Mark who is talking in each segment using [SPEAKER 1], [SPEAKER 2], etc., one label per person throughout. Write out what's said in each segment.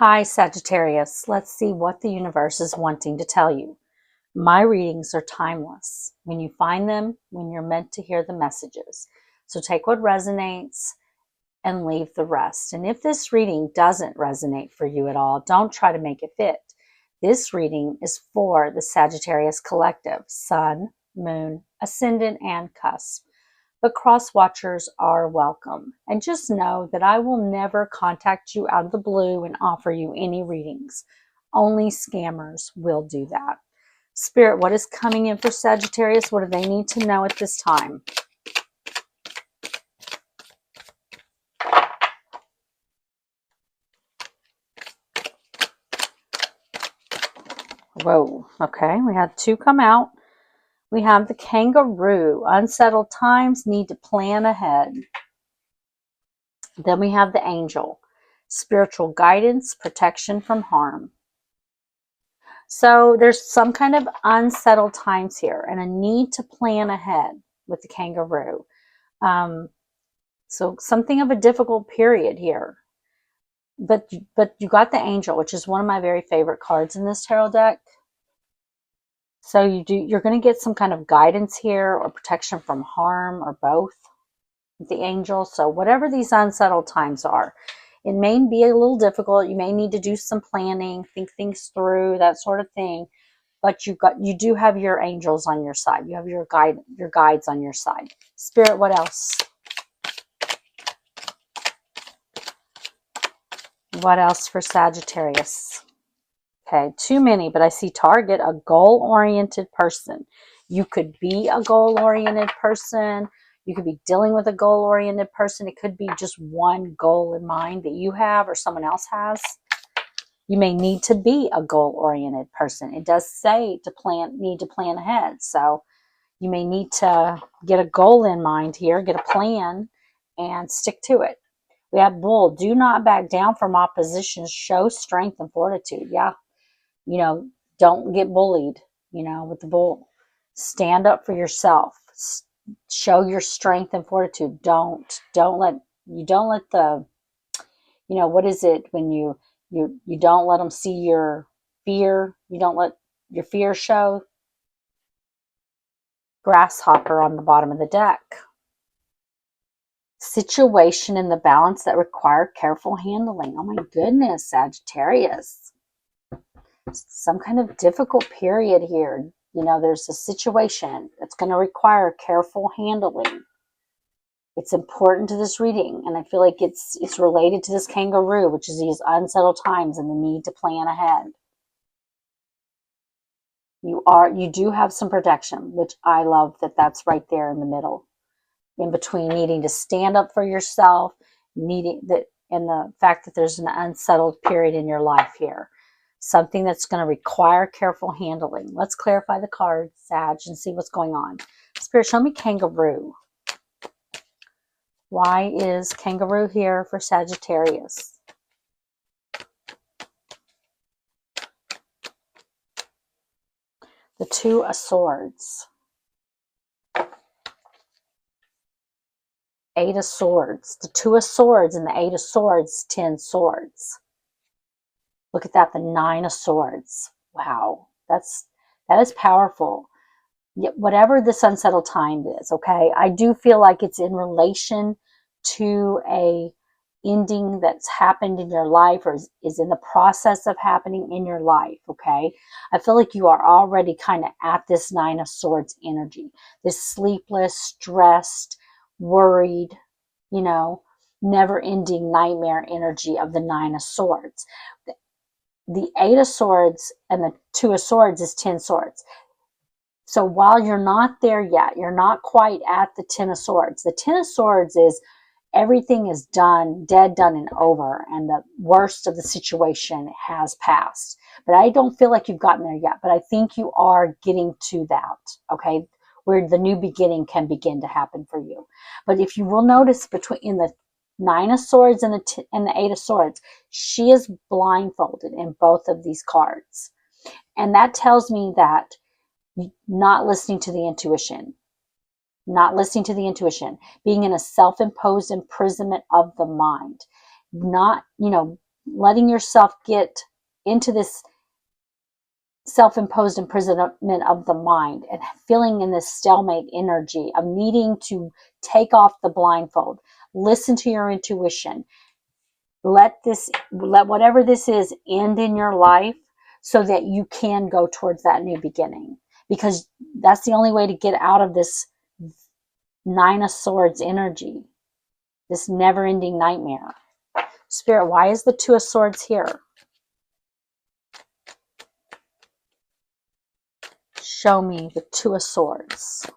[SPEAKER 1] Hi, Sagittarius. Let's see what the universe is wanting to tell you. My readings are timeless. When you find them, when you're meant to hear the messages. So take what resonates and leave the rest. And if this reading doesn't resonate for you at all, don't try to make it fit. This reading is for the Sagittarius collective, Sun, Moon, Ascendant, and Cusp. But cross watchers are welcome. And just know that I will never contact you out of the blue and offer you any readings. Only scammers will do that. Spirit, what is coming in for Sagittarius? What do they need to know at this time? Whoa, okay, we had two come out. We have the kangaroo. Unsettled times, need to plan ahead. Then we have the angel. Spiritual guidance, protection from harm. So there's some kind of unsettled times here and a need to plan ahead with the kangaroo. So something of a difficult period here. But you got the angel, which is one of my very favorite cards in this tarot deck. So you're going to get some kind of guidance here or protection from harm or both with the angel. So whatever these unsettled times are, it may be a little difficult. You may need to do some planning, think things through, that sort of thing. But you do have your angels on your side. You have your guides on your side. Spirit, what else? What else for Sagittarius? Okay, too many, but I see target, a goal-oriented person. You could be a goal-oriented person. You could be dealing with a goal-oriented person. It could be just one goal in mind that you have or someone else has. You may need to be a goal-oriented person. It does say need to plan ahead. So you may need to get a goal in mind here, get a plan, and stick to it. We have bull. Do not back down from opposition. Show strength and fortitude. Yeah. Don't get bullied, with the bull. Stand up for yourself. Show your strength and fortitude. Don't let the, what is it when you don't let them see your fear. You don't let your fear show. Grasshopper on the bottom of the deck. Situation in the balance that require careful handling. Oh my goodness, Sagittarius. Some kind of difficult period here. There's a situation that's going to require careful handling. It's important to this reading, and I feel like it's related to this kangaroo, which is these unsettled times and the need to plan ahead. You do have some protection, which I love that's right there in the middle, in between needing to stand up for yourself, and the fact that there's an unsettled period in your life here. Something that's going to require careful handling. Let's clarify the cards, Sag, and see what's going on. Spirit, show me kangaroo. Why is kangaroo here for Sagittarius? The Two of Swords. Eight of Swords. The Two of Swords and the Eight of Swords, 10 swords. Look at that, the Nine of Swords. Wow, that is powerful. Whatever this unsettled time is, okay, I do feel like it's in relation to a ending that's happened in your life or is in the process of happening in your life, okay? I feel like you are already kind of at this Nine of Swords energy, this sleepless, stressed, worried, never-ending nightmare energy of the Nine of Swords. The Eight of Swords and the Two of Swords is 10 swords. So while you're not there yet, you're not quite at the Ten of Swords. The Ten of Swords is everything is done, dead, done, and over, and the worst of the situation has passed. But I don't feel like you've gotten there yet, but I think you are getting to that, okay, where the new beginning can begin to happen for you. But if you will notice in the Nine of Swords and the Eight of Swords, she is blindfolded in both of these cards. And that tells me that not listening to the intuition, being in a self-imposed imprisonment of the mind, not, letting yourself get into this self-imposed imprisonment of the mind and feeling in this stalemate energy of needing to take off the blindfold, listen to your intuition, let whatever this is end in your life so that you can go towards that new beginning, because that's the only way to get out of this Nine of Swords energy, this never-ending nightmare. Spirit, why is the Two of Swords here? Show me the Two of Swords.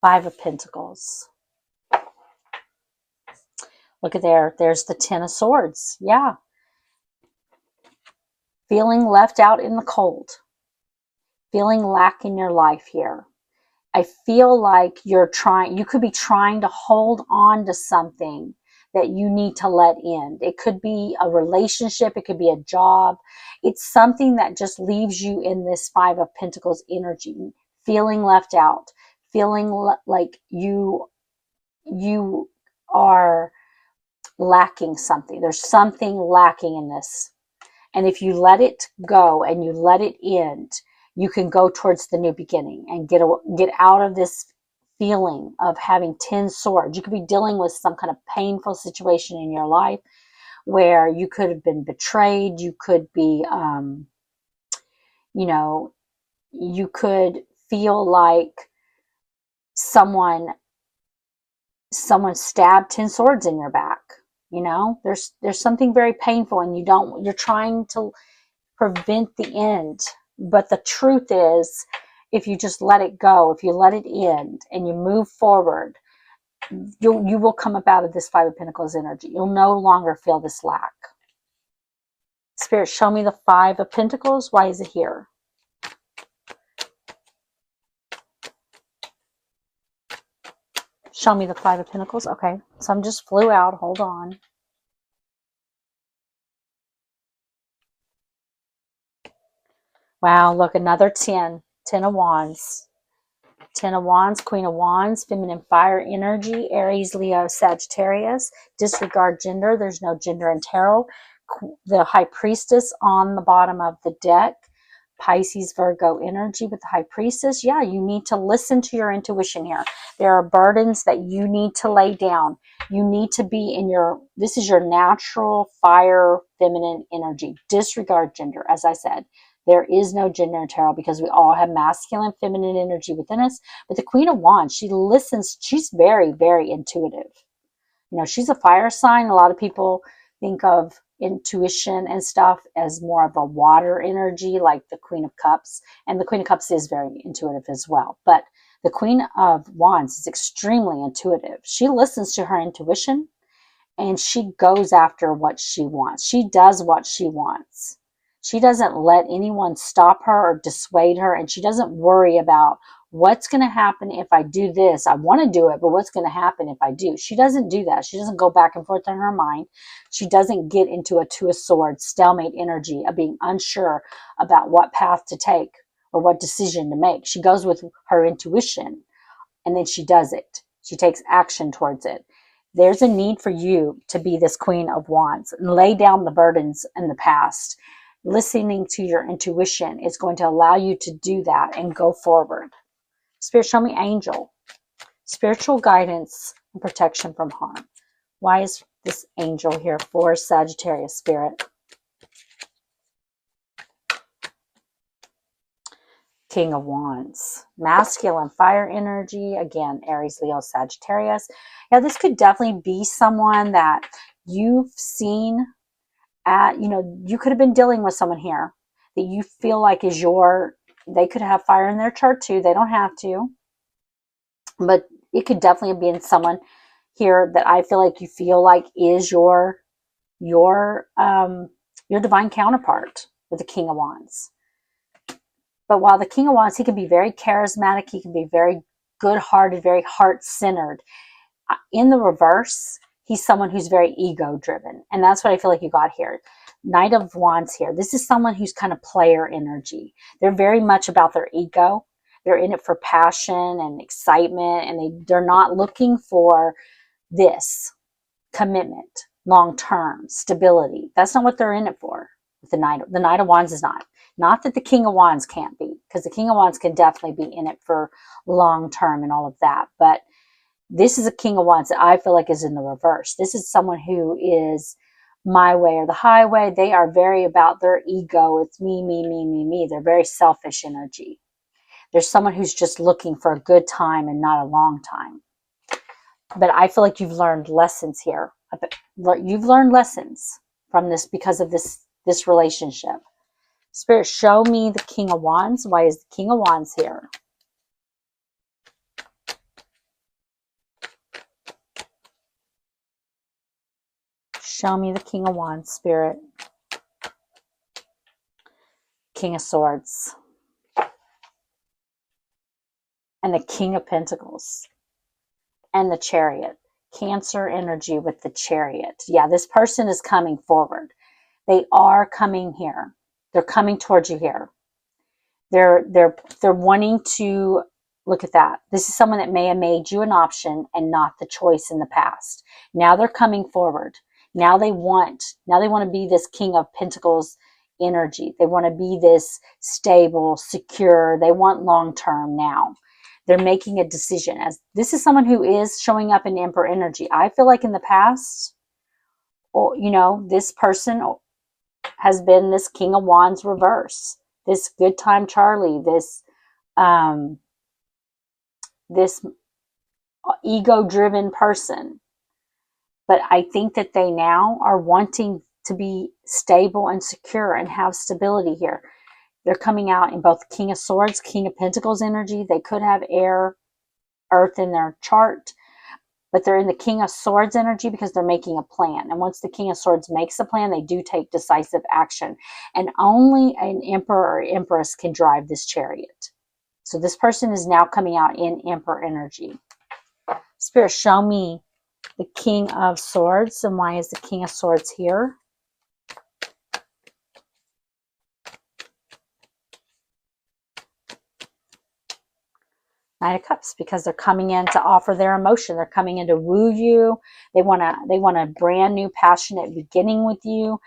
[SPEAKER 1] Five of Pentacles. Look at there. There's the Ten of Swords. Yeah. Feeling left out in the cold. Feeling lack in your life here. I feel like you could be trying to hold on to something that you need to let end. It could be a relationship. It could be a job. It's something that just leaves you in this Five of Pentacles energy. Feeling left out. Feeling like you are lacking something. There's something lacking in this. And if you let it go and you let it end, you can go towards the new beginning and get out of this feeling of having 10 swords. You could be dealing with some kind of painful situation in your life where you could have been betrayed. You could be, you could feel like someone stabbed 10 swords in your back. There's something very painful, and you're trying to prevent the end. But the truth is, if you just let it go, if you let it end and you move forward, you will come up out of this Five of Pentacles energy. You'll no longer feel this lack. Spirit, show me the Five of Pentacles. Why is it here? Show me the Five of Pentacles. Okay, some just flew out. Hold on. Wow, look, another 10. 10 of Wands. 10 of Wands, Queen of Wands, feminine fire energy, Aries, Leo, Sagittarius. Disregard gender. There's no gender in tarot. The High Priestess on the bottom of the deck. Pisces, Virgo energy with the High Priestess. Yeah, you need to listen to your intuition here. There are burdens that you need to lay down. You need to be in this is your natural fire, feminine energy. Disregard gender, as I said. There is no gender in tarot because we all have masculine, feminine energy within us. But the Queen of Wands, she listens. She's very, very intuitive. She's a fire sign. A lot of people think of intuition and stuff as more of a water energy, like the Queen of Cups. And the Queen of Cups is very intuitive as well. But the Queen of Wands is extremely intuitive. She listens to her intuition and she goes after what she wants. She does what she wants. She doesn't let anyone stop her or dissuade her, and she doesn't worry about what's going to happen if I do this. I want to do it, but what's going to happen if I do? She doesn't do that. She doesn't go back and forth in her mind. She doesn't get into a Two of Swords, stalemate energy of being unsure about what path to take or what decision to make. She goes with her intuition, and then she does it. She takes action towards it. There's a need for you to be this Queen of Wands and lay down the burdens in the past. Listening to your intuition is going to allow you to do that and go forward. Spirit, show me angel. Spiritual guidance and protection from harm. Why is this angel here for Sagittarius, Spirit? King of Wands. Masculine fire energy. Again, Aries, Leo, Sagittarius. Yeah, this could definitely be someone that you've seen you could have been dealing with someone here that you feel like is they could have fire in their chart too. They don't have to, but it could definitely be in someone here that I feel like you feel like is your divine counterpart with the King of Wands. But while the King of Wands, he can be very charismatic, he can be very good-hearted, very heart-centered. In the reverse, he's someone who's very ego-driven. And that's what I feel like you got here. Knight of Wands here. This is someone who's kind of player energy. They're very much about their ego. They're in it for passion and excitement. And they're not looking for this commitment, long-term stability. That's not what they're in it for. The Knight of Wands is not. Not that the King of Wands can't be, because the King of Wands can definitely be in it for long-term and all of that. But this is a King of Wands that I feel like is in the reverse. This is someone who is my way or the highway. They are very about their ego. It's me, me, me, me, me. They're very selfish energy. There's someone who's just looking for a good time and not a long time. But I feel like you've learned lessons here. You've learned lessons from this because of this relationship. Spirit, show me the King of Wands. Why is the King of Wands here? Show me the King of Wands, Spirit. King of Swords. And the King of Pentacles. And the Chariot. Cancer energy with the Chariot. Yeah, this person is coming forward. They are coming here. They're coming towards you here. They're wanting to look at that. This is someone that may have made you an option and not the choice in the past. Now they're coming forward. Now they want to be this King of Pentacles energy. They want to be this stable, secure. They want long term now. They're making a decision. As this is someone who is showing up in Emperor energy. I feel like in the past, or this person has been this King of Wands reverse. This good time Charlie, this ego-driven person. But I think that they now are wanting to be stable and secure and have stability here. They're coming out in both King of Swords, King of Pentacles energy. They could have air, earth in their chart, but they're in the King of Swords energy because they're making a plan. And once the King of Swords makes a plan, they do take decisive action. And only an Emperor or Empress can drive this Chariot. So this person is now coming out in Emperor energy. Spirit, show me the King of Swords. And why is the King of Swords here? Knight of Cups, because they're coming in to offer their emotion. They're coming in to woo you. They want a brand new passionate beginning with you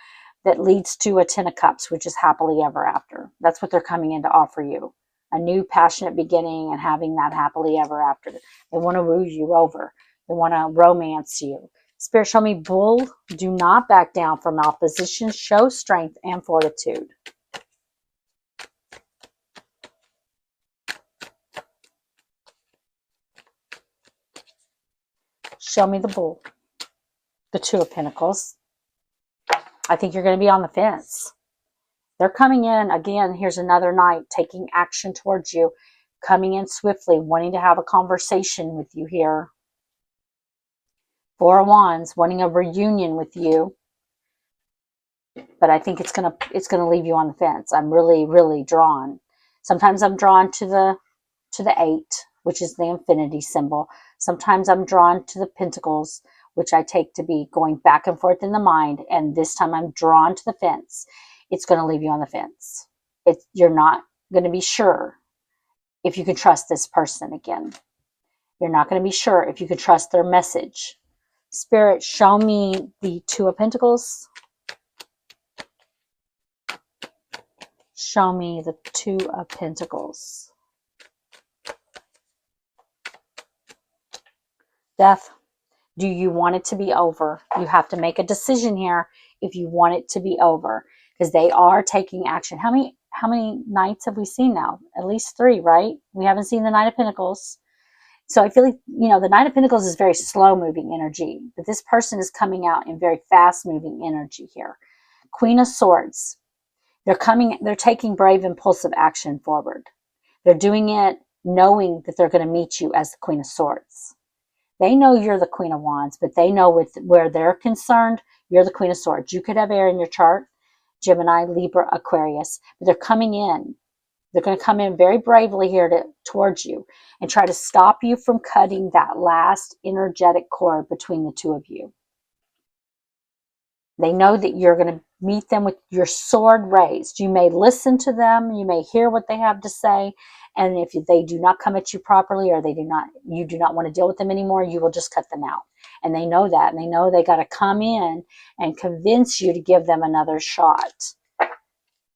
[SPEAKER 1] that leads to a 10 of Cups, which is happily ever after. That's what they're coming in to offer you. A new passionate beginning and having that happily ever after. They want to woo you over. They want to romance you. Spirit, show me Bull. Do not back down from opposition. Show strength and fortitude. Show me the Bull. The Two of Pentacles. I think you're going to be on the fence. They're coming in, again, here's another Knight taking action towards you, coming in swiftly, wanting to have a conversation with you here. Four of Wands, wanting a reunion with you. But I think it's gonna leave you on the fence. I'm really, really drawn. Sometimes I'm drawn to the 8, which is the infinity symbol. Sometimes I'm drawn to the Pentacles, which I take to be going back and forth in the mind. And this time I'm drawn to the fence. It's going to leave you on the fence. You're not going to be sure if you can trust this person again. You're not going to be sure if you can trust their message. Spirit, show me the Two of Pentacles. Show me the Two of Pentacles. Death. Do you want it to be over? You have to make a decision here if you want it to be over, because they are taking action. How many Knights have we seen now? At least 3, right? We haven't seen the Knight of Pentacles. So I feel like, the Knight of Pentacles is very slow moving energy, but this person is coming out in very fast moving energy here. Queen of Swords. They're taking brave, impulsive action forward. They're doing it knowing that they're going to meet you as the Queen of Swords. They know you're the Queen of Wands, but they know where they're concerned, you're the Queen of Swords. You could have air in your chart, Gemini, Libra, Aquarius, but they're coming in. They're going to come in very bravely here towards you and try to stop you from cutting that last energetic cord between the two of you. They know that you're going to meet them with your sword raised. You may listen to them. You may hear what they have to say, And if they do not come at you properly, or you do not want to deal with them anymore, you will just cut them out. And they know that, and they know they got to come in and convince you to give them another shot.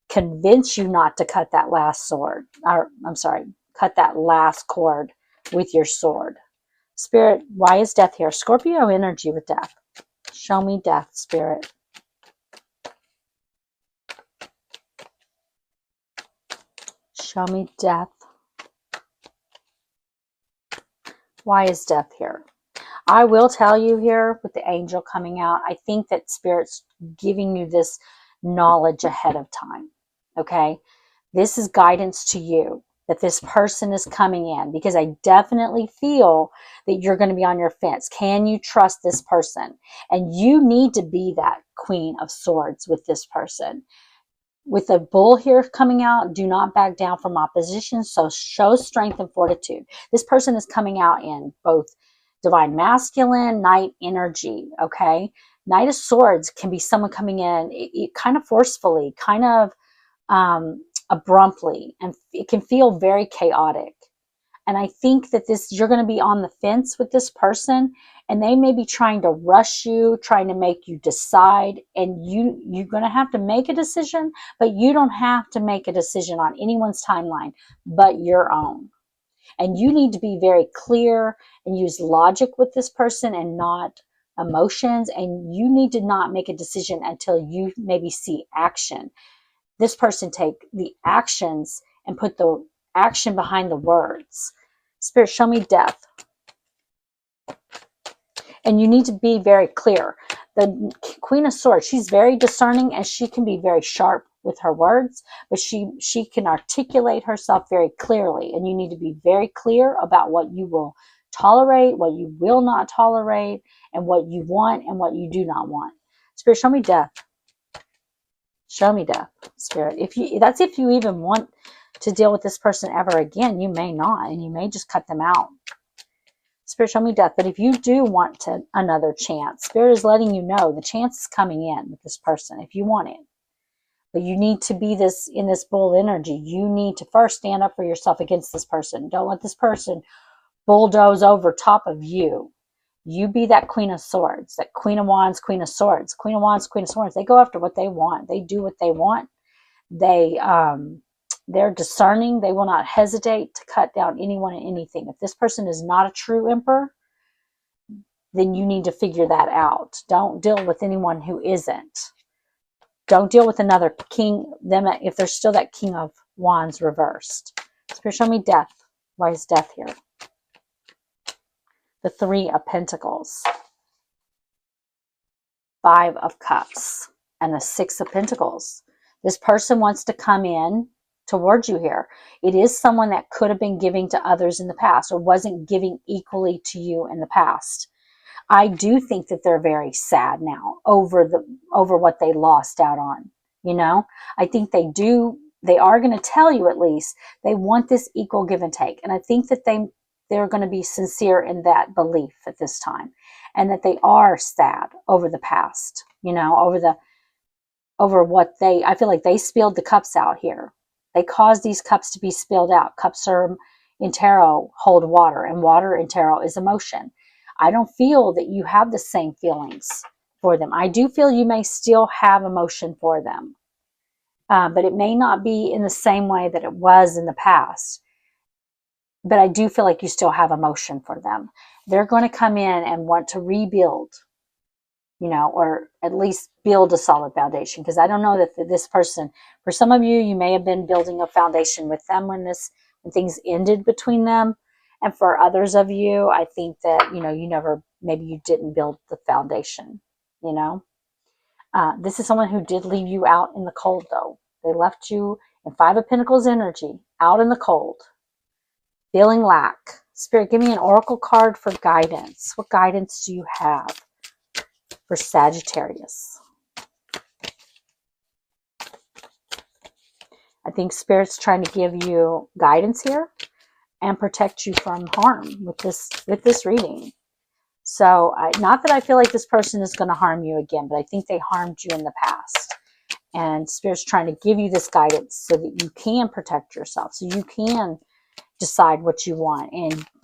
[SPEAKER 1] Convince you not to cut that last sword, or I'm sorry, cut that last cord with your sword. Spirit, why is death here? Scorpio energy with death. Show me death, Spirit. Show me death. Why is death here? I will tell you here with the angel coming out, I think that Spirit's giving you this knowledge ahead of time. Okay? This is guidance to you that this person is coming in, because I definitely feel that you're going to be on your fence. Can you trust this person? And you need to be that Queen of Swords with this person. With the bull here coming out, do not back down from opposition. So show strength and fortitude. This person is coming out in both divine masculine, knight energy, okay? Knight of Swords can be someone coming in kind of forcefully, kind of abruptly, and it can feel very chaotic. And I think that you're going to be on the fence with this person, and they may be trying to rush you, trying to make you decide, and you're going to have to make a decision, but you don't have to make a decision on anyone's timeline but your own. And you need to be very clear and use logic with this person and not emotions, and you need to not make a decision until you maybe see action. This person take the actions and put the action behind the words. Spirit, show me death. And you need to be very clear. The Queen of Swords, she's very discerning, and she can be very sharp with her words, but she can articulate herself very clearly. And you need to be very clear about what you will tolerate, what you will not tolerate, and what you want and what you do not want. Spirit, show me death. Show me death, Spirit. If you even want to deal with this person ever again, you may not, and you may just cut them out. Spirit, show me death. But if you do want another chance, Spirit is letting you know the chance is coming in with this person if you want it. But you need to be in this bull energy. You need to first stand up for yourself against this person. Don't let this person bulldoze over top of you. You be that Queen of Swords, that Queen of Wands, Queen of Swords. Queen of Wands, Queen of Swords. They go after what they want. They do what they want. They're discerning. They will not hesitate to cut down anyone and anything. If this person is not a true emperor, then you need to figure that out. Don't deal with anyone who isn't. Don't deal with another king, if there's still that King of Wands reversed. Spirit, show me death. Why is death here? The Three of Pentacles, Five of Cups, and the Six of Pentacles. This person wants to come in towards you here. It is someone that could have been giving to others in the past, or wasn't giving equally to you in the past. I do think that they're very sad now over what they lost out on. You know, I think they are going to tell you, at least they want this equal give and take. And I think that they're going to be sincere in that belief at this time, and that they are sad over the past, you know, over what I feel like they spilled the cups out here. They caused these cups to be spilled out. Cups in tarot hold water, and water in tarot is emotion. I don't feel that you have the same feelings for them. I do feel you may still have emotion for them, but it may not be in the same way that it was in the past. But I do feel like you still have emotion for them. They're going to come in and want to rebuild, you know, or at least build a solid foundation. Because I don't know that this person, for some of you, you may have been building a foundation with them when things ended between them. And for others of you, I think that, you know, maybe you didn't build the foundation, you know. This is someone who did leave you out in the cold, though. They left you in Five of Pentacles energy, out in the cold, feeling lack. Spirit, give me an oracle card for guidance. What guidance do you have for Sagittarius? I think Spirit's trying to give you guidance here and protect you from harm with this reading. So, not that I feel like this person is going to harm you again, but I think they harmed you in the past. And Spirit's trying to give you this guidance so that you can protect yourself, so you can decide what you want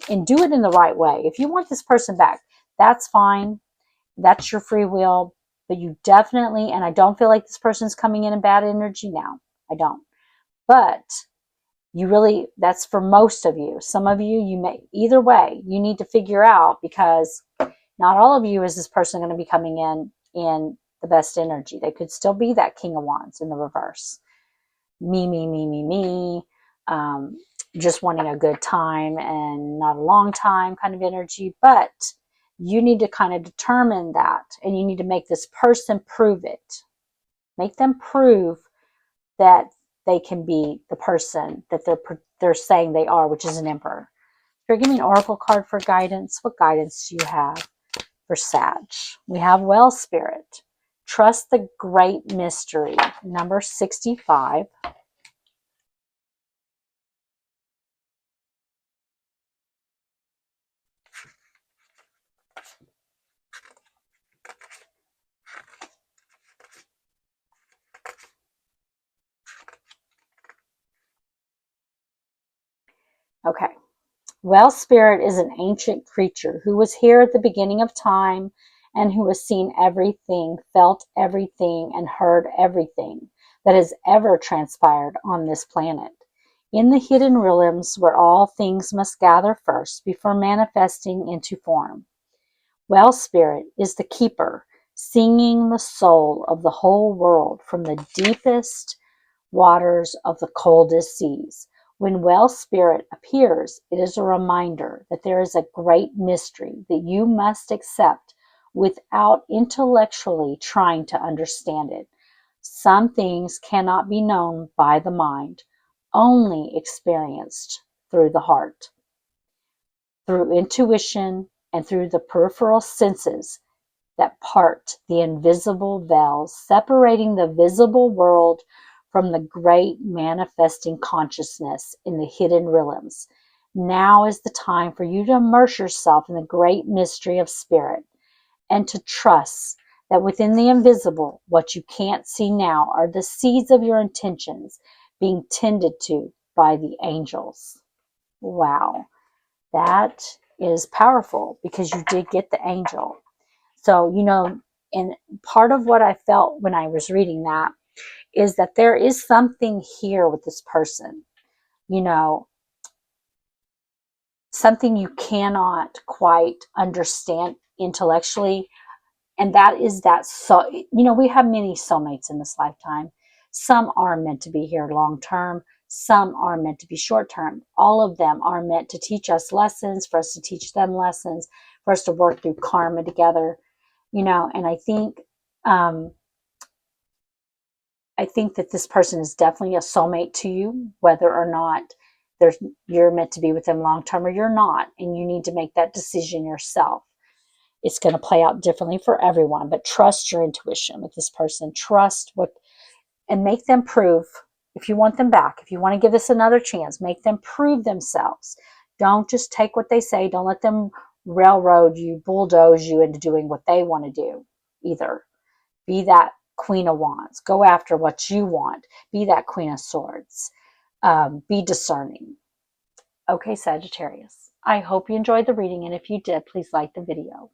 [SPEAKER 1] and do it in the right way. If you want this person back, that's fine. That's your free will. But you definitely, and I don't feel like this person's coming in bad energy now. I don't. But you really, that's for most of you. Some of you, you may, either way, you need to figure out, because not all of you is this person going to be coming in the best energy. They could still be that King of Wands in the reverse. Me, just wanting a good time and not a long time kind of energy. But you need to kind of determine that, and you need to make this person prove it. Make them prove that they can be the person that they're saying they are, which is an Emperor. Here, give me an oracle card for guidance. What guidance do you have for Sag? We have Well Spirit. Trust the great mystery. Number 65. Okay. Well Spirit is an ancient creature who was here at the beginning of time and who has seen everything, felt everything, and heard everything that has ever transpired on this planet. In the hidden realms where all things must gather first before manifesting into form. Well Spirit is the keeper, singing the soul of the whole world from the deepest waters of the coldest seas. When Well Spirit appears, it is a reminder that there is a great mystery that you must accept without intellectually trying to understand it. Some things cannot be known by the mind, only experienced through the heart, through intuition, and through the peripheral senses that part the invisible veils separating the visible world from the great manifesting consciousness in the hidden realms. Now is the time for you to immerse yourself in the great mystery of spirit and to trust that within the invisible, what you can't see now are the seeds of your intentions being tended to by the angels. Wow, that is powerful, because you did get the angel. So, and part of what I felt when I was reading that is that there is something here with this person, you know, something you cannot quite understand intellectually. And that is that. So, we have many soulmates in this lifetime. Some are meant to be here long term. Some are meant to be short term. All of them are meant to teach us lessons, for us to teach them lessons, for us to work through karma together. And I think that this person is definitely a soulmate to you, whether or not you're meant to be with them long term or you're not, and you need to make that decision yourself. It's going to play out differently for everyone, but trust your intuition with this person. And make them prove, if you want them back, if you want to give this another chance, make them prove themselves. Don't just take what they say. Don't let them railroad you, bulldoze you into doing what they want to do either. Be that Queen of Wands. Go after what you want. Be that Queen of Swords. Be discerning. Okay, Sagittarius. I hope you enjoyed the reading, and if you did, please like the video.